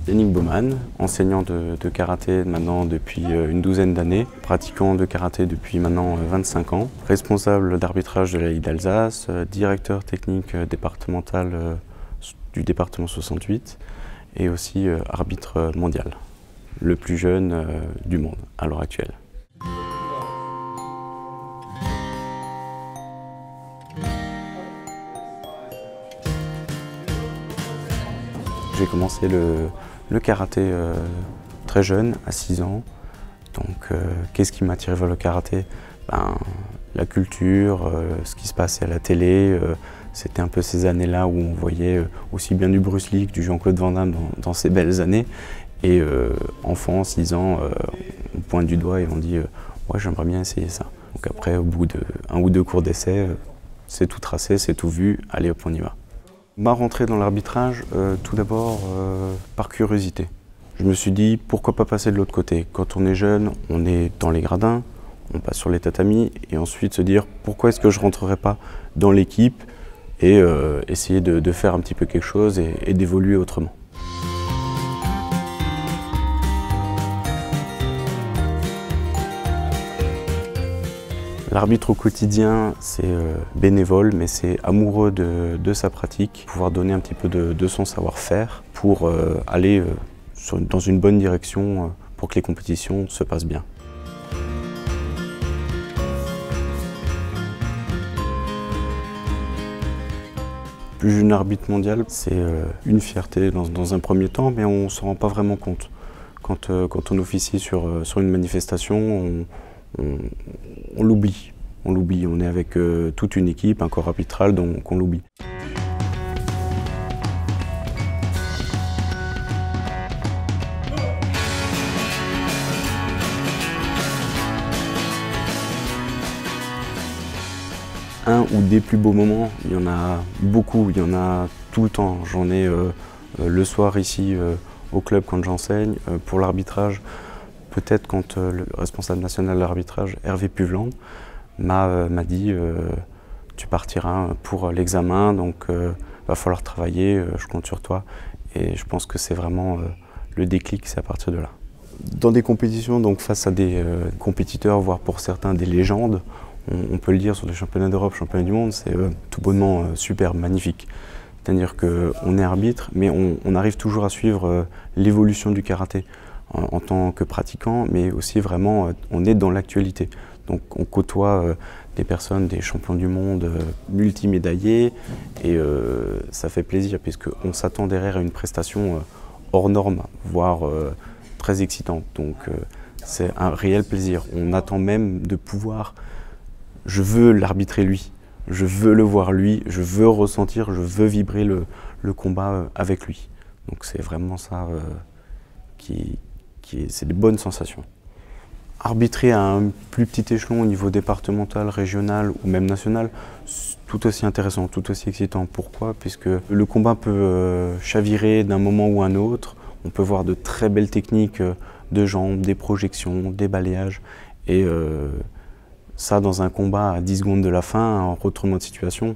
Yannick Baumann, enseignant de karaté maintenant depuis une douzaine d'années, pratiquant de karaté depuis maintenant 25 ans, responsable d'arbitrage de la Ligue d'Alsace, directeur technique départemental du département 68 et aussi arbitre mondial, le plus jeune du monde à l'heure actuelle. J'ai commencé le karaté très jeune, à 6 ans. Donc, qu'est-ce qui m'a attiré vers le karaté? La culture, ce qui se passait à la télé. C'était un peu ces années-là où on voyait aussi bien du Bruce Lee que du Jean-Claude Van Damme dans ces belles années. Et enfant, 6 ans, on pointe du doigt et on dit ouais, j'aimerais bien essayer ça. Donc après, au bout d'un ou deux cours d'essai, c'est tout tracé, c'est tout vu, allez hop, on y va. Ma rentrée dans l'arbitrage, tout d'abord par curiosité. Je me suis dit pourquoi pas passer de l'autre côté. Quand on est jeune, on est dans les gradins, on passe sur les tatamis et ensuite se dire pourquoi est-ce que je rentrerai pas dans l'équipe et essayer de faire un petit peu quelque chose et d'évoluer autrement. L'arbitre au quotidien, c'est bénévole, mais c'est amoureux de sa pratique, pouvoir donner un petit peu de son savoir-faire pour aller dans une bonne direction pour que les compétitions se passent bien. Plus jeune arbitre mondial, c'est une fierté dans un premier temps, mais on ne s'en rend pas vraiment compte. Quand on officie sur une manifestation, on l'oublie. On est avec toute une équipe, un corps arbitral, donc on l'oublie. Un ou des plus beaux moments, il y en a beaucoup, il y en a tout le temps. J'en ai le soir ici au club quand j'enseigne, pour l'arbitrage. Peut-être quand le responsable national de l'arbitrage, Hervé Puveland, m'a dit tu partiras pour l'examen, donc va falloir travailler, je compte sur toi. Et je pense que c'est vraiment le déclic, c'est à partir de là. Dans des compétitions, donc face à des compétiteurs, voire pour certains des légendes, on peut le dire sur les championnats d'Europe, championnats du monde, c'est tout bonnement super, magnifique. C'est-à-dire qu'on est arbitre, mais on arrive toujours à suivre l'évolution du karaté en tant que pratiquant, mais aussi vraiment, on est dans l'actualité. Donc on côtoie des personnes, des champions du monde multimédaillés, et ça fait plaisir, puisqu'on s'attend derrière à une prestation hors norme, voire très excitante. Donc c'est un réel plaisir. On attend même de pouvoir, je veux l'arbitrer lui, je veux le voir lui, je veux ressentir, je veux vibrer le combat avec lui. Donc c'est vraiment ça c'est des bonnes sensations. Arbitrer à un plus petit échelon au niveau départemental, régional ou même national, c'est tout aussi intéressant, tout aussi excitant. Pourquoi? Puisque le combat peut chavirer d'un moment ou un autre. On peut voir de très belles techniques de jambes, des projections, des balayages. Et ça, dans un combat à 10 secondes de la fin, en retournement de situation,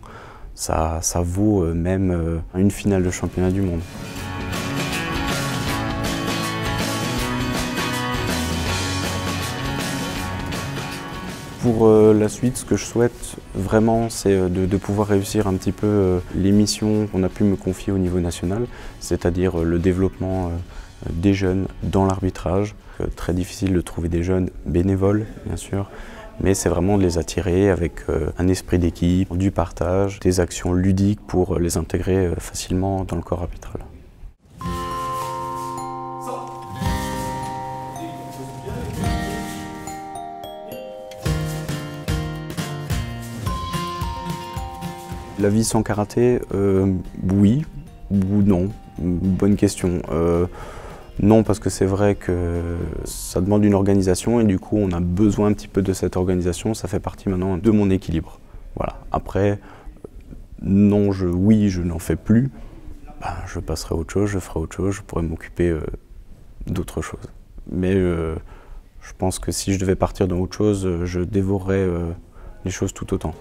ça vaut même une finale de championnat du monde. Pour la suite, ce que je souhaite vraiment, c'est de pouvoir réussir un petit peu les missions qu'on a pu me confier au niveau national, c'est-à-dire le développement des jeunes dans l'arbitrage. Très difficile de trouver des jeunes bénévoles, bien sûr, mais c'est vraiment de les attirer avec un esprit d'équipe, du partage, des actions ludiques pour les intégrer facilement dans le corps arbitral. La vie sans karaté, oui ou non, bonne question. Non, parce que c'est vrai que ça demande une organisation et du coup on a besoin un petit peu de cette organisation, ça fait partie maintenant de mon équilibre. Voilà. Après, non, oui, je n'en fais plus, je passerai à autre chose, je ferai autre chose, je pourrais m'occuper d'autre chose. Mais je pense que si je devais partir dans autre chose, je dévorerais les choses tout autant.